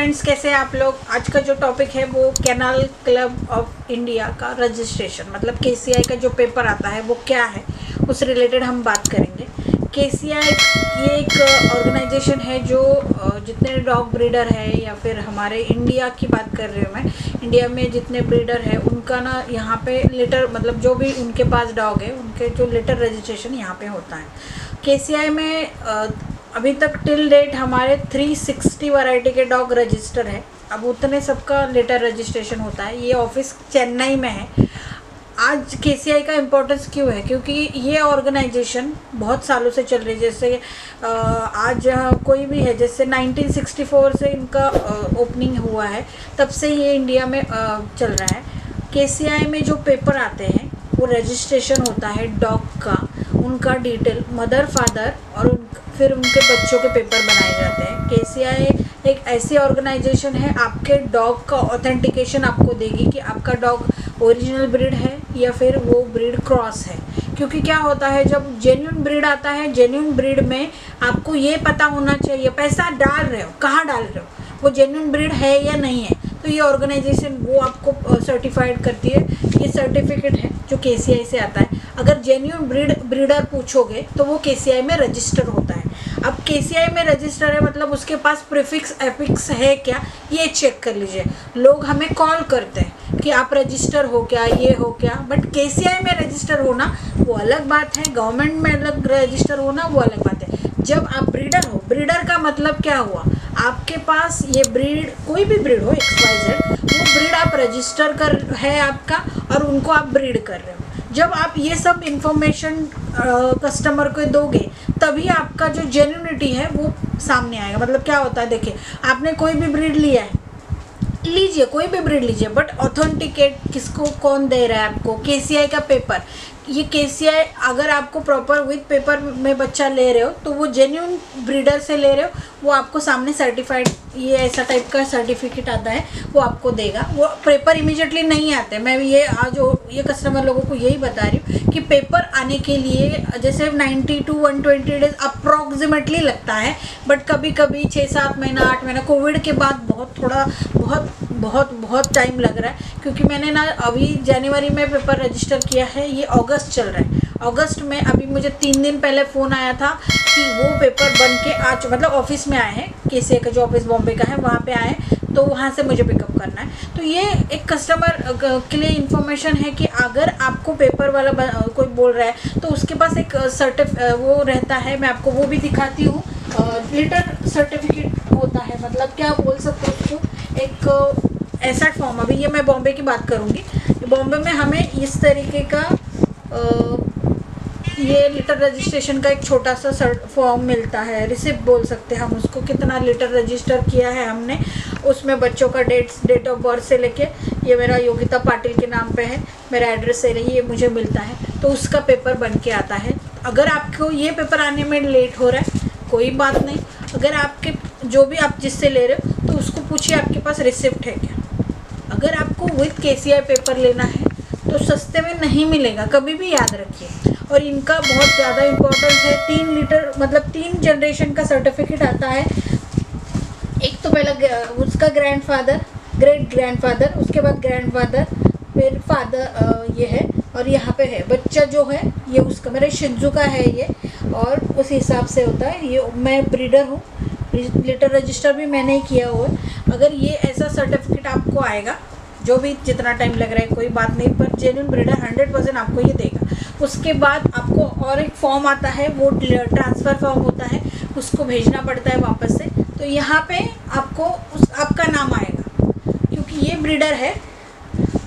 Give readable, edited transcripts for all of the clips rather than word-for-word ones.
Friends, कैसे हैं आप लोग। आज का जो टॉपिक है वो कैनाल क्लब ऑफ इंडिया का रजिस्ट्रेशन मतलब केसीआई का जो पेपर आता है वो क्या है उस रिलेटेड हम बात करेंगे। केसीआई ये एक ऑर्गेनाइजेशन है जो जितने डॉग ब्रीडर है या फिर हमारे इंडिया की बात कर रही हूँ मैं, इंडिया में जितने ब्रीडर है उनका ना यहाँ पे लेटर मतलब जो भी उनके पास डॉग है उनके जो लेटर रजिस्ट्रेशन यहाँ पे होता है। केसीआई में अभी तक टिल डेट हमारे 360 वैरायटी के डॉग रजिस्टर है। अब उतने सबका लेटर रजिस्ट्रेशन होता है। ये ऑफिस चेन्नई में है। आज केसीआई का इम्पोर्टेंस क्यों है, क्योंकि ये ऑर्गेनाइजेशन बहुत सालों से चल रही है। जैसे आज कोई भी है, जैसे 1964 से इनका ओपनिंग हुआ है, तब से ये इंडिया में चल रहा है। केसीआई में जो पेपर आते हैं वो रजिस्ट्रेशन होता है डॉग का, उनका डिटेल, मदर फादर और फिर उनके बच्चों के पेपर बनाए जाते हैं। केसीआई एक ऐसी ऑर्गेनाइजेशन है, आपके डॉग का ऑथेंटिकेशन आपको देगी कि आपका डॉग ओरिजिनल ब्रीड है या फिर वो ब्रीड क्रॉस है। क्योंकि क्या होता है, जब जेन्युइन ब्रीड आता है, जेन्युइन ब्रीड में आपको ये पता होना चाहिए पैसा डाल रहे हो कहाँ डाल रहे हो, वो जेन्युइन ब्रीड है या नहीं है। तो ये ऑर्गेनाइजेशन वो आपको सर्टिफाइड करती है। ये सर्टिफिकेट है जो केसीआई से आता है। अगर जेन्युइन ब्रीडर पूछोगे तो वो केसीआई में रजिस्टर होता है। अब केसीआई में रजिस्टर है मतलब उसके पास प्रीफिक्स एफिक्स है क्या, ये चेक कर लीजिए। लोग हमें कॉल करते हैं कि आप रजिस्टर हो क्या, ये हो क्या, बट केसीआई में रजिस्टर होना वो अलग बात है, गवर्नमेंट में अलग रजिस्टर होना वो अलग बात है। जब आप ब्रीडर हो, ब्रीडर का मतलब क्या हुआ, आपके पास ये ब्रीड कोई भी ब्रीड हो XYZ, वो ब्रीड आप रजिस्टर कर है आपका और उनको आप ब्रीड कर रहे हो। जब आप ये सब इंफॉर्मेशन कस्टमर को दोगे तभी आपका जो जेन्युइनिटी है वो सामने आएगा। मतलब क्या होता है, देखिए आपने कोई भी ब्रीड लिया है, लीजिए कोई भी ब्रीड लीजिए, बट ऑथेंटिकेट किसको कौन दे रहा है आपको, केसीआई का पेपर। ये केसीआई अगर आपको प्रॉपर विद पेपर में बच्चा ले रहे हो तो वो जेन्युइन ब्रीडर से ले रहे हो, वो आपको सामने सर्टिफाइड ये ऐसा टाइप का सर्टिफिकेट आता है वो आपको देगा। वो पेपर इमीडिएटली नहीं आते। मैं ये आज ये कस्टमर लोगों को यही बता रही हूँ कि पेपर आने के लिए जैसे 90 to 120 डेज अप्रॉक्सीमेटली लगता है, बट कभी कभी 6-7 महीना 8 महीना, कोविड के बाद बहुत टाइम लग रहा है। क्योंकि मैंने ना अभी जनवरी में पेपर रजिस्टर किया है, ये अगस्त चल रहा है। अगस्त में अभी मुझे 3 दिन पहले फ़ोन आया था कि वो पेपर बन के मतलब ऑफिस में आए हैं, केसीआई का जो ऑफिस बॉम्बे का है वहाँ पे आए, तो वहाँ से मुझे पिकअप करना है। तो ये एक कस्टमर के लिए इन्फॉर्मेशन है कि अगर आपको पेपर वाला कोई बोल रहा है तो उसके पास एक वो रहता है, मैं आपको वो भी दिखाती हूँ। लेटर सर्टिफिकेट होता है, मतलब क्या बोल सकते हो उसको, एक ऐसा फॉर्म। अभी ये मैं बॉम्बे की बात करूँगी। बॉम्बे में हमें इस तरीके का ये लेटर रजिस्ट्रेशन का एक छोटा सा फॉर्म मिलता है, रिसिप्ट बोल सकते हैं हम उसको, कितना लेटर रजिस्टर किया है हमने, उसमें बच्चों का डेट ऑफ बर्थ से लेके, ये मेरा योगिता पाटिल के नाम पे है, मेरा एड्रेस से ये मुझे मिलता है, तो उसका पेपर बन के आता है। अगर आपको ये पेपर आने में लेट हो रहा है कोई बात नहीं, अगर आपके जो भी आप जिससे ले रहे हो तो उसको पूछिए आपके पास रिसिप्ट है क्या। अगर आपको विद केसीआई पेपर लेना है तो सस्ते में नहीं मिलेगा, कभी भी याद रखिए। और इनका बहुत ज़्यादा इम्पोर्टेंस है। 3 लीटर मतलब 3 जनरेशन का सर्टिफिकेट आता है। एक तो पहला उसका ग्रैंडफादर, ग्रेट ग्रैंडफादर, उसके बाद ग्रैंडफादर, फिर फादर ये है, और यहाँ पे है बच्चा जो है ये उसका, मेरे शिंजू का है ये, और उस हिसाब से होता है। ये मैं ब्रीडर हूँ, लेटर रजिस्टर भी मैंने ही किया हुआ है। अगर ये ऐसा सर्टिफिकेट आपको आएगा, जो भी जितना टाइम लग रहा है कोई बात नहीं, पर जेन्युइन ब्रीडर 100% आपको ये देगा। उसके बाद आपको और एक फॉर्म आता है, वो ट्रांसफ़र फॉर्म होता है, उसको भेजना पड़ता है वापस से। तो यहाँ पे आपको आपका नाम आएगा क्योंकि ये ब्रीडर है,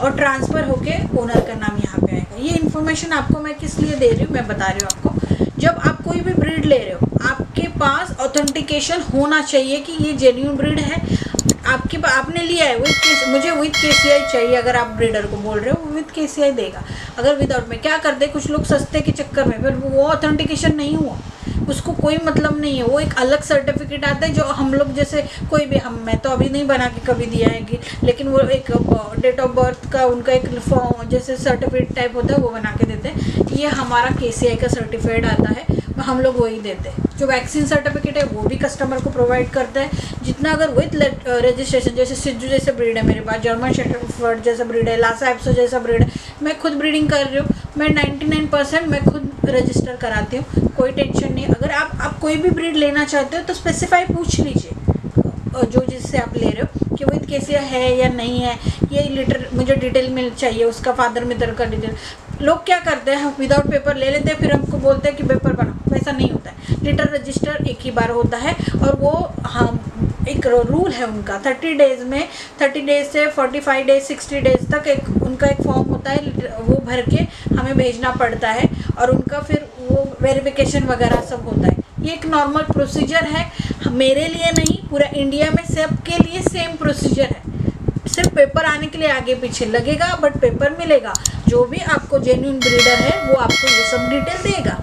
और ट्रांसफ़र होके ओनर का नाम यहाँ पे आएगा। ये इन्फॉर्मेशन आपको मैं किस लिए दे रही हूँ, मैं बता रही हूँ आपको। जब आप कोई भी ब्रीड ले रहे हो आपके पास ऑथेंटिकेशन होना चाहिए कि ये जेन्युइन ब्रीड है, आपने लिया है विद मुझे विद केसीआई चाहिए। अगर आप ब्रीडर को बोल रहे हो विद केसीआई देगा। अगर विदाउट में क्या करते कुछ लोग सस्ते के चक्कर में, फिर वो ऑथेंटिकेशन नहीं हुआ उसको कोई मतलब नहीं है। वो एक अलग सर्टिफिकेट आता है जो हम लोग जैसे कोई भी मैं तो अभी नहीं बना के कभी दिया है कि, लेकिन वो एक डेट ऑफ बर्थ का उनका एक फॉर्म जैसे सर्टिफिकेट टाइप होता है वो बना के देते हैं। ये हमारा KCI का सर्टिफिकेट आता है, हम लोग वही देते हैं। जो वैक्सीन सर्टिफिकेट है वो भी कस्टमर को प्रोवाइड करता है। जितना अगर विथ रजिस्ट्रेशन, जैसे सिज्जू जैसे ब्रीड है मेरे पास, जर्मन शेफर्ड जैसा ब्रीड है, लासा एप्सो जैसा ब्रीड है, मैं खुद ब्रीडिंग कर रही हूँ, मैं 99% मैं खुद रजिस्टर कराती हूँ, कोई टेंशन नहीं। अगर आप कोई भी ब्रीड लेना चाहते हो तो स्पेसिफाई पूछ लीजिए जो जिससे आप ले रहे हो कि विथ KCI है या नहीं है, ये लिटर मुझे डिटेल में चाहिए, उसका फादर मदर का डिटेल। लोग क्या करते हैं, विदाउट पेपर ले लेते हैं, फिर हमको बोलते हैं कि पेपर बनाओ। वैसा नहीं होता है। लिटर रजिस्टर एक ही बार होता है और वो एक रूल है उनका 30 डेज में, 30 डेज से 45 डेज 60 डेज तक उनका एक फॉर्म होता है, वो भर के हमें भेजना पड़ता है और उनका फिर वो वेरिफिकेशन वगैरह सब होता है। ये एक नॉर्मल प्रोसीजर है, मेरे लिए नहीं, पूरा इंडिया में सबके लिए सेम प्रोसीजर है। सिर्फ पेपर आने के लिए आगे पीछे लगेगा, बट पेपर मिलेगा। जो भी आपको जेन्युइन ब्रीडर है वो आपको ये सब डिटेल देगा।